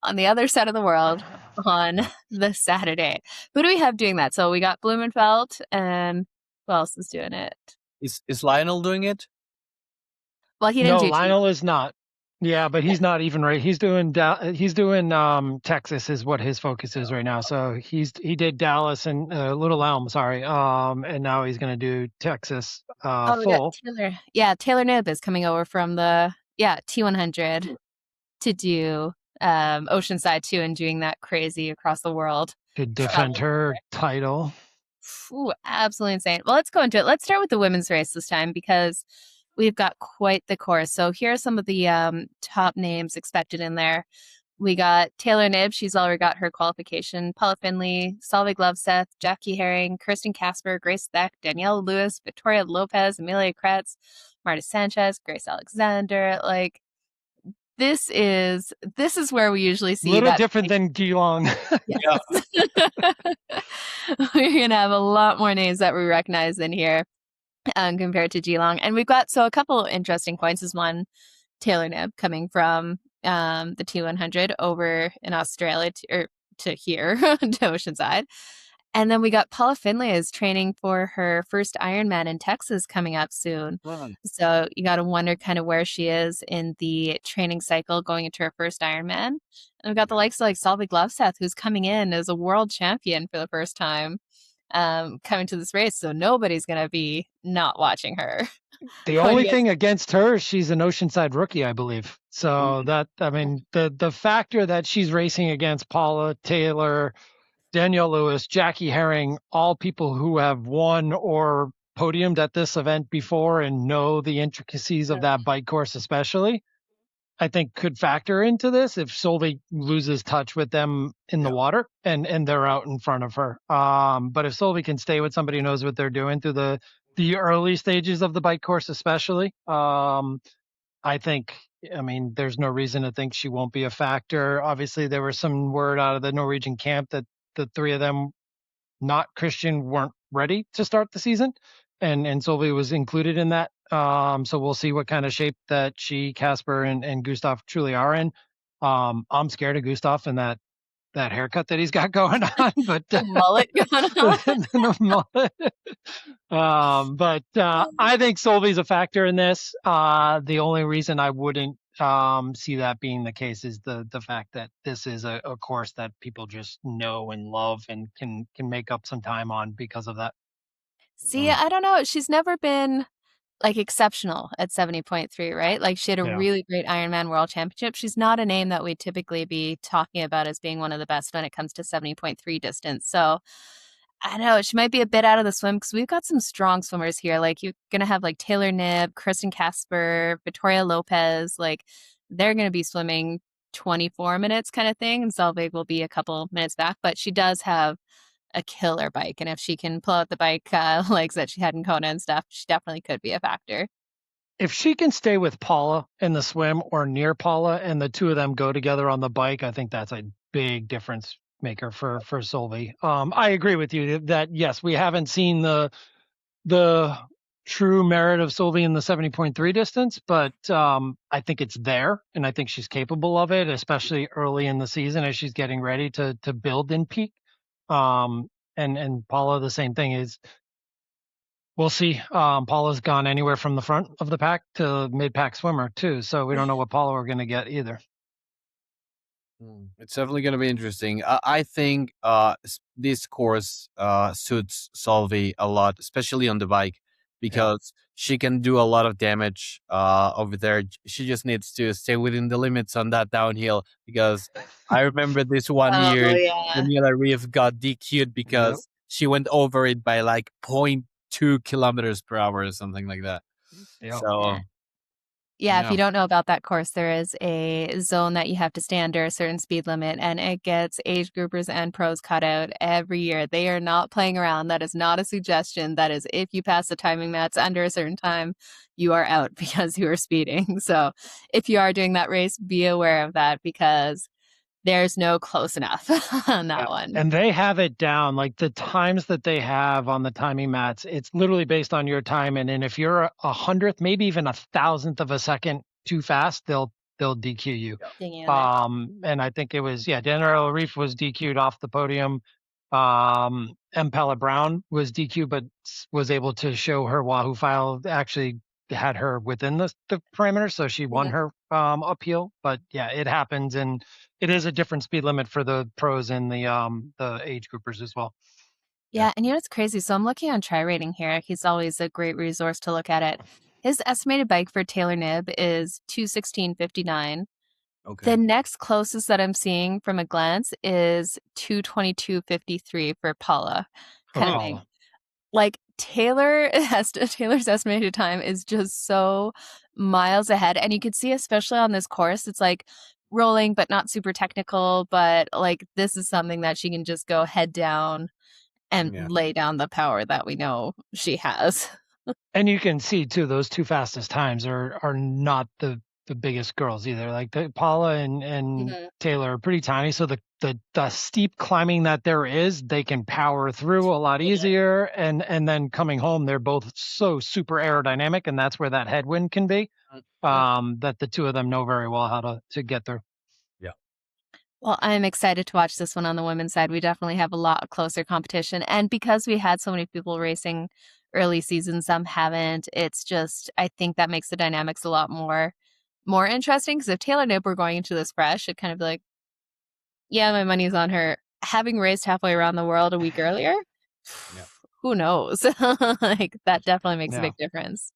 on the other side of the world on the Saturday. Who do we have doing that? So we got Blumenfeld, and who else is doing it? Is Lionel doing it? Well, he didn't do Lionel is not. Yeah, but he's not even right. He's doing Texas is what his focus is right now. So he did Dallas and Little Elm, sorry. And now he's going to do Texas Oh, we got full. Taylor. Yeah, Taylor Knibb is coming over from the T100 to do Oceanside too, and doing that crazy across the world To defend travel. her title. Ooh, absolutely insane. Well, let's go into it. Let's start with the women's race this time because we've got quite the course. So here are some of the top names expected in there. We got Taylor Knibb. She's already got her qualification. Paula Finley, Solveig Loveseth, Jackie Herring, Kirsten Casper, Grace Beck, Danielle Lewis, Victoria Lopez, Amelia Kretz, Marta Sanchez, Grace Alexander. Like this is where we usually see a little that different than Geelong. Yes. We're gonna have a lot more names that we recognize in here compared to Geelong, and we've got a couple of interesting points. Is one Taylor Knibb coming from the T100 over in Australia to here to Oceanside. And then we got Paula Finley is training for her first Ironman in Texas coming up soon. So you got to wonder kind of where she is in the training cycle going into her first Ironman. And we've got the likes of like Solveig Loveseth, who's coming in as a world champion for the first time coming to this race. So nobody's going to be not watching her. The only thing against her, she's an Oceanside rookie, I believe. So the factor that she's racing against Paula, Taylor, Danielle Lewis, Jackie Herring, all people who have won or podiumed at this event before and know the intricacies of that bike course especially, I think could factor into this if Solveig loses touch with them in the water and they're out in front of her. But if Solveig can stay with somebody who knows what they're doing through the early stages of the bike course especially, I think, there's no reason to think she won't be a factor. Obviously, there was some word out of the Norwegian camp that the three of them, not Christian, weren't ready to start the season. And Solveig was included in that. So we'll see what kind of shape that she, Casper, and Gustav truly are in. I'm scared of Gustav and that haircut that he's got going on, but the mullet going on. But I think Solveig's a factor in this. The only reason I wouldn't see that being the case is the fact that this is a course that people just know and love and can make up some time on because of that. See, I don't know. She's never been like exceptional at 70.3, right? Like she had a really great Ironman World Championship. She's not a name that we'd typically be talking about as being one of the best when it comes to 70.3 distance. So I know she might be a bit out of the swim because we've got some strong swimmers here. Like you're going to have like Taylor Knibb, Kirsten Casper, Victoria Lopez. Like they're going to be swimming 24 minutes kind of thing. And Solveig will be a couple minutes back, but she does have a killer bike. And if she can pull out the bike legs that she had in Kona and stuff, she definitely could be a factor. If she can stay with Paula in the swim or near Paula and the two of them go together on the bike, I think that's a big difference maker for Solveig. I agree with you that yes, we haven't seen the true merit of Solveig in the 70.3 distance, but I think it's there and I think she's capable of it, especially early in the season as she's getting ready to build in peak. And Paula, the same thing is, we'll see. Paula's gone anywhere from the front of the pack to mid-pack swimmer too, so we don't know what Paula we're going to get either. It's definitely going to be interesting. I think this course suits Solveig a lot, especially on the bike, because she can do a lot of damage over there. She just needs to stay within the limits on that downhill, because I remember this one year Daniela Reeve got DQ'd because she went over it by like 0.2 kilometers per hour or something like that. So if you don't know about that course, there is a zone that you have to stay under a certain speed limit, and it gets age groupers and pros cut out every year. They are not playing around. That is not a suggestion. That is, if you pass the timing mats under a certain time, you are out because you are speeding. So if you are doing that race, be aware of that, because there's no close enough on that one. And they have it down, like the times that they have on the timing mats, it's literally based on your time. And then if you're 100th, maybe even 1,000th of a second too fast, they'll DQ you. And I think it was, Daniela Reeve was DQ'd off the podium. Pella Brown was DQ'd, but was able to show her Wahoo file actually had her within the parameter, so she won her uphill. But yeah, it happens, and it is a different speed limit for the pros and the age groupers as well. Yeah, and you know what's crazy? So I'm looking on Tri Rating here. He's always a great resource to look at it. His estimated bike for Taylor Knibb is 216.59. Okay. The next closest that I'm seeing from a glance is 222.53 for Paula, kind of thing. Like Taylor's estimated time is just so miles ahead, and you could see, especially on this course, it's like rolling but not super technical. But like this is something that she can just go head down and lay down the power that we know she has. And you can see too, those two fastest times are not the biggest girls either. Like Paula and Taylor are pretty tiny, so the steep climbing that there is, they can power through a lot easier. And then coming home, they're both so super aerodynamic, and that's where that headwind can be. That the two of them know very well how to get through. Well, I'm excited to watch this one on the women's side. We definitely have a lot closer competition. And because we had so many people racing early season, some haven't, it's just, I think that makes the dynamics a lot more interesting. Because if Taylor Knibb were going into this fresh, it'd kind of be like, yeah, my money's on her. Having raced halfway around the world a week earlier, who knows? Like that definitely makes a big difference.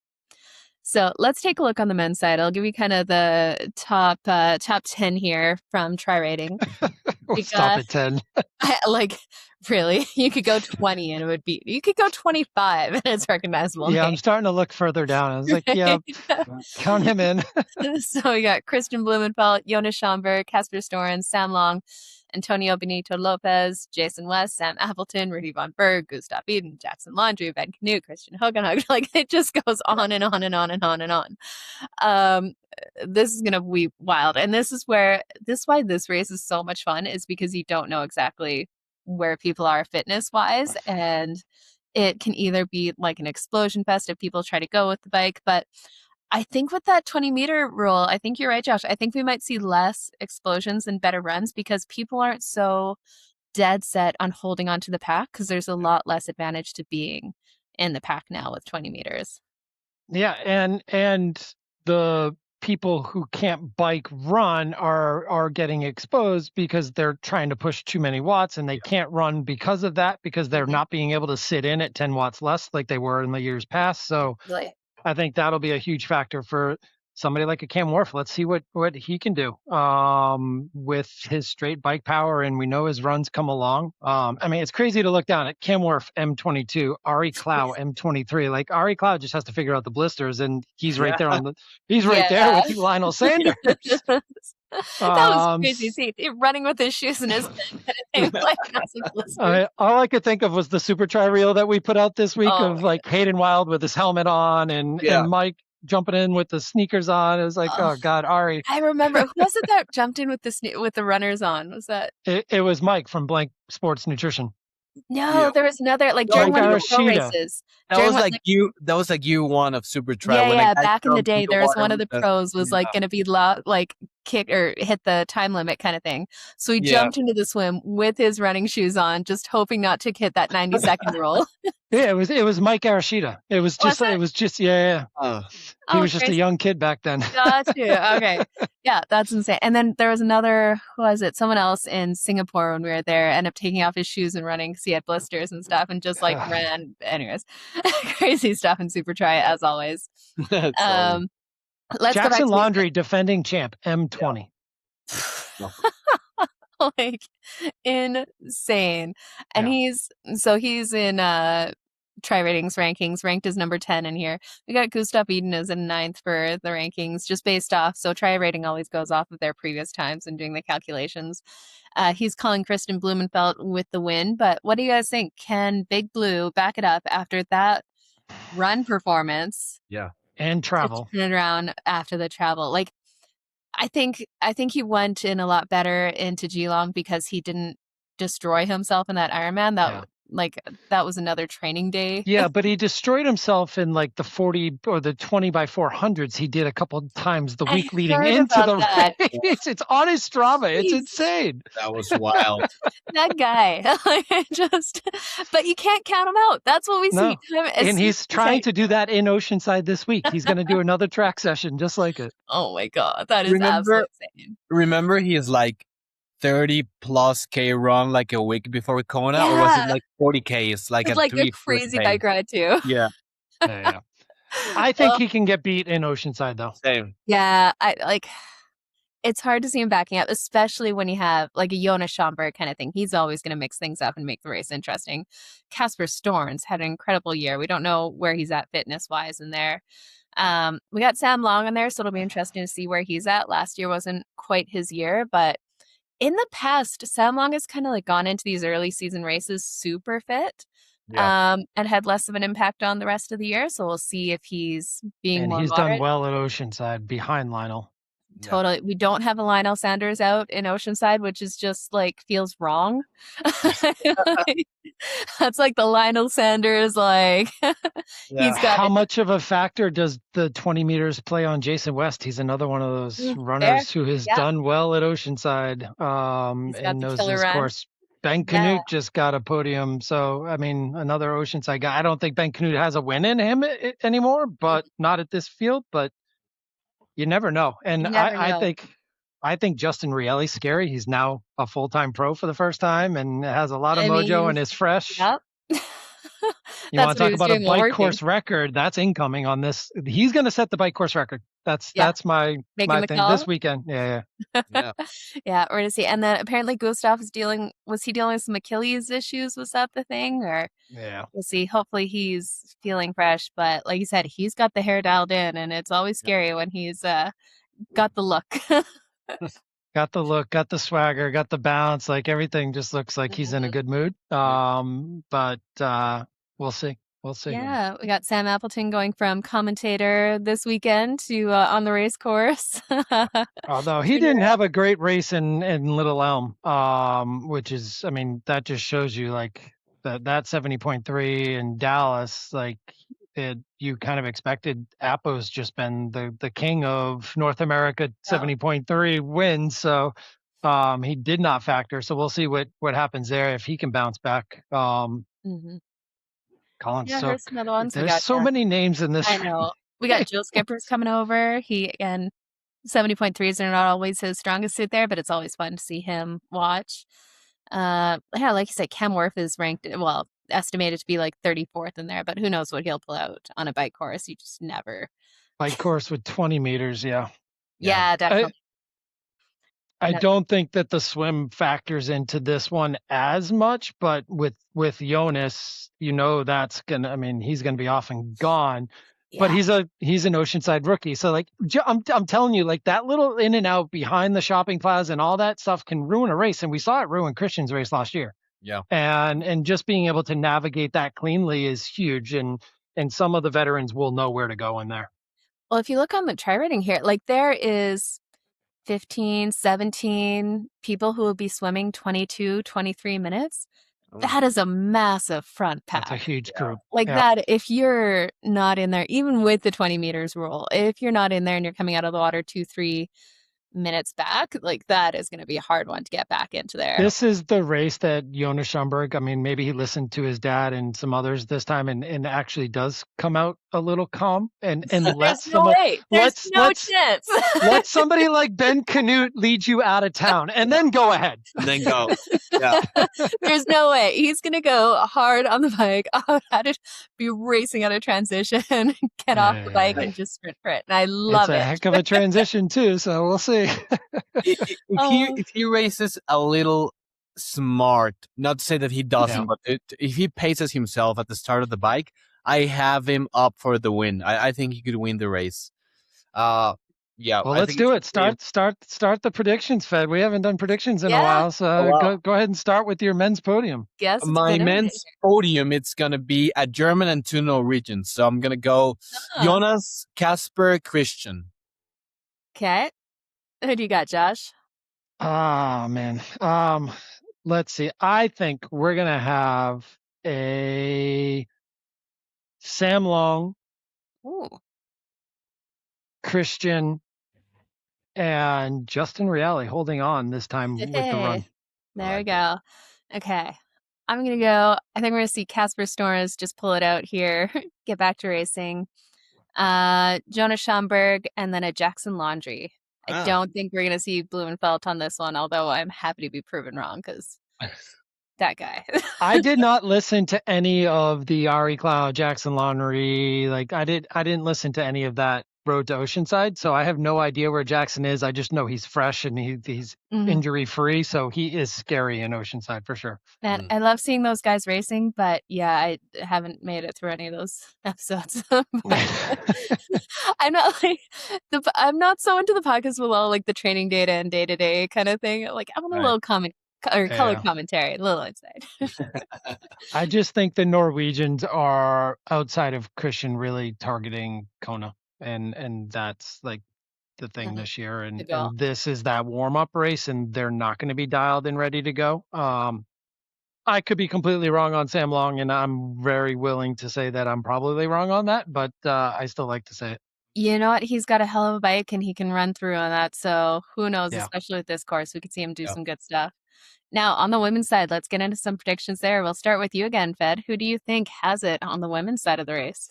So let's take a look on the men's side. I'll give you kind of the top 10 here from Tri Rating. Stop at 10. Really, you could go 20 and it would be, you could go 25 and it's recognizable. Yeah, I'm starting to look further down. I was like, yeah, count him in. So we got Christian Blumenfeld, Jonas Schomburg, Casper Storen, Sam Long, Antonio Benito Lopez, Jason West, Sam Appleton, Rudy Von Berg, Gustav Eden, Jackson Laundry, Ben Canute, Christian Hogenhug. Like it just goes on and on and on and on and on. This is gonna be wild, and this is why this race is so much fun, is because you don't know exactly where people are fitness wise, and it can either be like an explosion fest if people try to go with the bike. But I think with that 20-meter rule, I think you're right, Josh. I think we might see less explosions and better runs because people aren't so dead set on holding onto the pack, because there's a lot less advantage to being in the pack now with 20 meters. Yeah, and the people who can't bike run are getting exposed because they're trying to push too many watts, and they can't run because of that, because they're not being able to sit in at 10 watts less like they were in the years past. So I think that'll be a huge factor for somebody like a Cam Wharf. Let's see what he can do with his straight bike power, and we know his runs come along. I mean, it's crazy to look down at Cam Wharf M22, Ari Clow M23. Like Ari Clow just has to figure out the blisters, and he's right there there with Lionel Sanders. That was crazy. See, running with his shoes in his all I could think of was the Super Tri reel that we put out this week of like Hayden Wild with his helmet on and Mike jumping in with the sneakers on. It was like, oh God, Ari. I remember. Who was it that jumped in with the runners on? Was that? It was Mike from Blank Sports Nutrition. No, there was another, like during one of the pro races. That was like you one of Super Tri. Yeah, back in the day, there was one of the pros was like going to be like kick or hit the time limit kind of thing. So he jumped into the swim with his running shoes on, just hoping not to hit that 90-second roll. Yeah, it was Mike Arashida. It was just he was just a young kid back then. Got you. Okay. Yeah, that's insane. And then there was another, who was it? Someone else in Singapore when we were there, ended up taking off his shoes and running because he had blisters and stuff, and just like ran. Anyways, crazy stuff in Super Tri as always. Let's Jackson Laundry, defending champ, M20. Like insane. And he's in Tri Ratings rankings, ranked as number 10 in here. We got Gustav Eden as in 9th for the rankings, just based off. So Tri Rating always goes off of their previous times and doing the calculations. He's calling Kristen Blumenfeld with the win. But what do you guys think? Can Big Blue back it up after that run performance? Yeah. And travel. Turn it around after the travel. Like, I think he went in a lot better into Geelong because he didn't destroy himself in that Ironman. That that was another training day. Yeah, but he destroyed himself in like the 40 or the 20 by 400s he did a couple times the week leading heard into about the that. race. It's on his Strava. It's Jeez. insane. That was wild. That guy. But you can't count him out. That's what we see. And he's trying to do that in Oceanside this week. He's going to do another track session just like it. Oh my God. That is absolutely insane. Remember, he is like 30 plus K run like a week before Kona, or was it like 40 Ks? Like it's a like a crazy bike ride too. Yeah. Yeah. I think he can get beat in Oceanside though. Same. Yeah, it's hard to see him backing up, especially when you have like a Jonas Schomburg kind of thing. He's always going to mix things up and make the race interesting. Casper Storns had an incredible year. We don't know where he's at fitness-wise in there. We got Sam Long in there, so it'll be interesting to see where he's at. Last year wasn't quite his year, but in the past, Sam Long has kind of like gone into these early season races super fit. Yeah. And had less of an impact on the rest of the year. So we'll see if he's being more he's moderate. done well at Oceanside behind Lionel. Totally. Yeah. We don't have a Lionel Sanders out in Oceanside, which is just like feels wrong. That's like the Lionel Sanders, like he's got how much of a factor does the 20 meters play on Jason West? He's another one of those runners who has done well at Oceanside. And knows his course. Ben Canute just got a podium. So, I mean, another Oceanside guy. I don't think Ben Canute has a win in him anymore, but not at this field. But you never know. And I think Justin Rielli's scary. He's now a full-time pro for the first time and has a lot of mojo and is fresh. Yep. You want to talk about a bike course record? That's incoming on this. He's going to set the bike course record. That's my thing this weekend. Yeah. Yeah, we're going to see. And then apparently Gustav was dealing with some Achilles issues. Was that the thing? Or we'll see. Hopefully he's feeling fresh. But like you said, he's got the hair dialed in, and it's always scary when he's got the look. Got the look, got the swagger, got the bounce. Like everything just looks like he's in a good mood. But we'll see. We'll see. Yeah, we got Sam Appleton going from commentator this weekend to on the race course. Although he didn't have a great race in Little Elm, which is, I mean, that just shows you like that 70.3 in Dallas, like you kind of expected. Appo's just been the king of North America 70.3 wins, so he did not factor. So we'll see what happens there if he can bounce back. Colin Sook. There's so many names in this. I know. We got Joe Skipper's coming over. He, again, 70.3s are not always his strongest suit there, but it's always fun to see him watch. Like you said, Cam Worth is ranked, estimated to be like 34th in there, but who knows what he'll pull out on a bike course. You just never. Bike course with 20 meters, Yeah, definitely. I don't think that the swim factors into this one as much, but with Jonas, that's he's gonna be off and gone. Yeah. But he's an Oceanside rookie, so like I'm telling you, like that little in and out behind the shopping plaza and all that stuff can ruin a race, and we saw it ruin Christian's race last year. Yeah, and just being able to navigate that cleanly is huge, and some of the veterans will know where to go in there. Well, if you look on the try rating here, like there is 15, 17 people who will be swimming 22, 23 minutes. That is a massive front pack. That's a huge group. That, if you're not in there, even with the 20 meters rule, if you're not in there and you're coming out of the water 2-3 minutes back, like that is going to be a hard one to get back into there. This is the race that Jonas Schomburg, maybe he listened to his dad and some others this time and actually does come out a little calm and let chance. Let somebody like Ben Canute lead you out of town and then go ahead. And then go. Yeah. There's no way. He's going to go hard on the bike. I'd be racing out of transition, get off the bike and just sprint for it. And I love it. It's a heck of a transition too, so we'll see. If he races a little smart, not to say that he doesn't, but if he paces himself at the start of the bike, I have him up for the win. I think he could win the race. Well, let's do it. Start the predictions, Fed. We haven't done predictions in a while, so go ahead and start with your men's podium. Yes, my men's podium, it's gonna be a German and 2 Norwegians. So I'm gonna go Jonas, Casper, Christian. Okay. Who do you got, Josh? Oh, man. Let's see. I think we're going to have a Sam Long, Ooh. Christian, and Justin Reale holding on this time with the run. There we go. Okay. I'm going to go. I think we're going to see Casper Storrs just pull it out here, get back to racing. Jonas Schomburg, and then a Jackson Laundry. I don't think we're going to see Blumenfeld on this one, although I'm happy to be proven wrong because that guy. I did not listen to any of the Ari Cloud, Jackson Laundry. Like I didn't listen to any of that Road to Oceanside, so I have no idea where Jackson is. I just know he's fresh and he's injury free, so he is scary in Oceanside for sure. Man, I love seeing those guys racing, but yeah, I haven't made it through any of those episodes. I'm not like I'm not so into the podcast with all like the training data and day to day kind of thing. Like I want a little comment or color commentary, a little insight. I just think the Norwegians are outside of Christian really targeting Kona, and that's like the thing this year. And this is that warm up race, and they're not going to be dialed and ready to go. I could be completely wrong on Sam Long, and I'm very willing to say that I'm probably wrong on that, but I still like to say it. You know what? He's got a hell of a bike, and he can run through on that. So who knows? Especially with this course, we could see him do some good stuff. Now, on the women's side, let's get into some predictions there. We'll start with you again, Fed. Who do you think has it on the women's side of the race?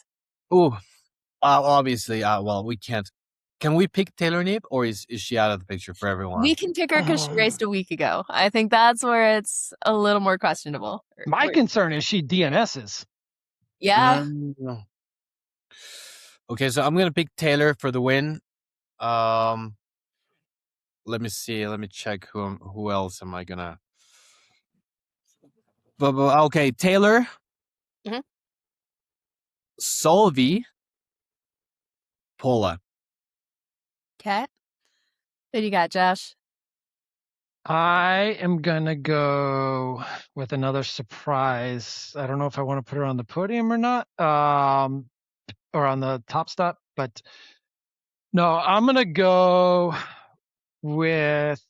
Obviously, well, we can't. Can we pick Taylor Knibb, or is she out of the picture for everyone? We can pick her because she raced a week ago. I think that's where it's a little more questionable. My concern is she DNS's. Yeah. Okay, so I'm going to pick Taylor for the win. Let me see. Let me check who else am I going to... Okay, Taylor, Solvi, Paula. Okay. Who do you got, Josh? I am going to go with another surprise. I don't know if I want to put her on the podium or not, or on the top stop, but no, I'm going to go with,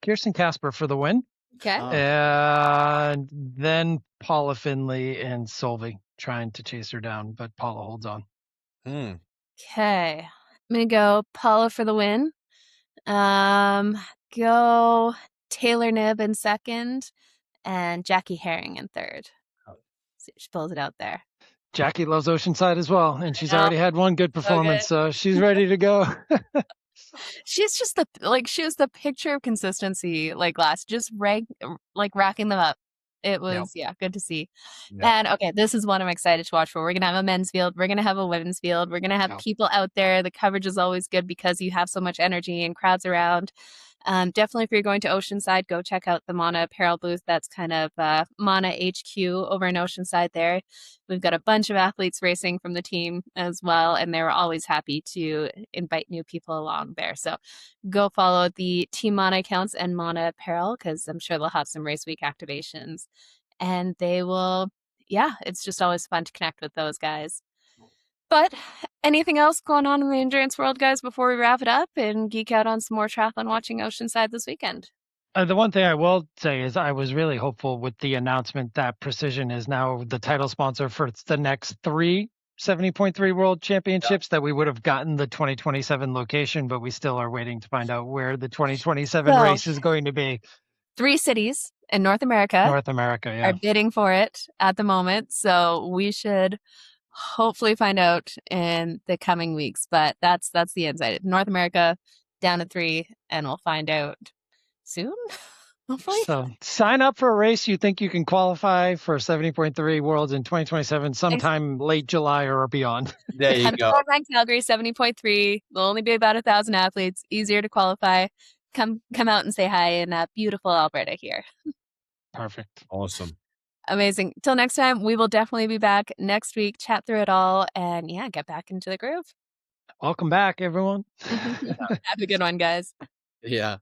Kirsten Casper for the win. Okay. And then Paula Finley and Solvi trying to chase her down, but Paula holds on. Okay. I'm going to go Paula for the win. Go Taylor Knibb in second and Jackie Herring in third. See if she pulls it out there. Jackie loves Oceanside as well, and she's already had one good performance, so she's ready to go. She's just she was the picture of consistency just racking them up. It was good to see. And okay, this is one I'm excited to watch for. We're gonna have a men's field, we're gonna have a women's field, we're gonna have people out there. The coverage is always good because you have so much energy and crowds around. Definitely if you're going to Oceanside, go check out the Mana apparel booth. That's kind of Mana HQ over in Oceanside there. We've got a bunch of athletes racing from the team as well, and they're always happy to invite new people along there. So go follow the Team Mana accounts and Mana apparel because I'm sure they'll have some race week activations. And they will, it's just always fun to connect with those guys. But anything else going on in the endurance world, guys, before we wrap it up and geek out on some more triathlon watching Oceanside this weekend? The one thing I will say is I was really hopeful with the announcement that Precision is now the title sponsor for the next 3 70.3 World Championships, that we would have gotten the 2027 location, but we still are waiting to find out where the 2027 race is going to be. 3 cities in North America are bidding for it at the moment, so we should hopefully find out in the coming weeks, but that's the insight. North America down to 3, and we'll find out soon, hopefully. So sign up for a race you think you can qualify for 70.3 Worlds in 2027 sometime late July or beyond. There you go. Ironman Calgary 70.3. There'll only be about 1,000 athletes, easier to qualify. Come out and say hi in beautiful Alberta here. Perfect. Awesome. Amazing. Till next time, we will definitely be back next week, chat through it all, and get back into the groove. Welcome back, everyone. Have a good one, guys. Yeah.